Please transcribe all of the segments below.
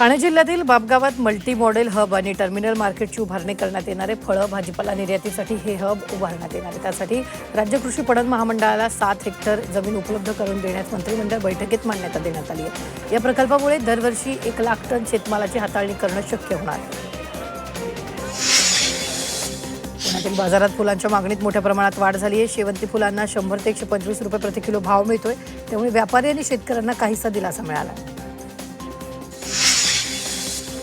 ठाणे जिल्ह्यातील बापगावात multi model hub आणि terminal मार्केटची उभारणी करण्यात येणारे फळं भाजीपाला निर्यातीसाठी हे हब उभारण्यात येणार आहे। त्यासाठी राज्य कृषी पणन महामंडळाला 7 हेक्टर जमीन उपलब्ध करून देण्यास मंत्रिमंडळ बैठकीत मान्यता देण्यात आली आहे। या प्रकल्पामुळे दरवर्षी 1 लाख टन शेतमालाची हाताळणी करणं शक्य होणार आहे। पुण्यातील बाजारात फुलांच्या मागणीत मोठ्या प्रमाणात वाढ झाली आहे। शेवंती फुलांना 100 ते 125 रुपये प्रति किलो भाव मिळतोय, त्यामुळे व्यापारी आणि शेतकऱ्यांना काहीसा दिलासा मिळाला आहे।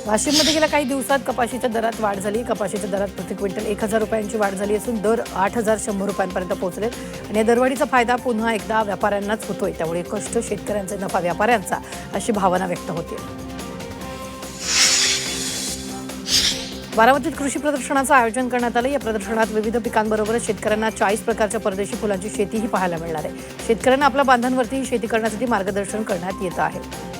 वाशिममध्ये गेल्या काही दिवसात कपाशीच्या दरात वाढ झाली। कपाशीच्या दरात प्रति क्विंटल 1000 रुपयांची वाढ झाली असून दर 8100 रुपयांपर्यंत पोहोचले आणि या दरवाढीचा फायदा पुन्हा एकदा व्यापाऱ्यांनाच होतोय, त्यामुळे कष्ट शेतकऱ्यांचे नफा व्यापाऱ्यांचा अशी भावना व्यक्त होते। बारामतीत कृषी प्रदर्शनाचं आयोजन करण्यात आलं। या प्रदर्शनात विविध पिकांबरोबरच शेतकऱ्यांना 40 प्रकारच्या परदेशी फुलांची शेतीही पाहायला मिळणार आहे। शेतकऱ्यांना आपल्या बांधांवरती शेती करण्यासाठी मार्गदर्शन करण्यात येत आहे।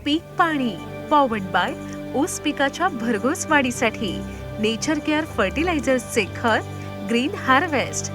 पीक पाणी पॉवर्ड बाय ऊस पिकाच्या भरघोस वाढीसाठी नेचर केअर फर्टिलायझर्सचे खत ग्रीन हार्वेस्ट।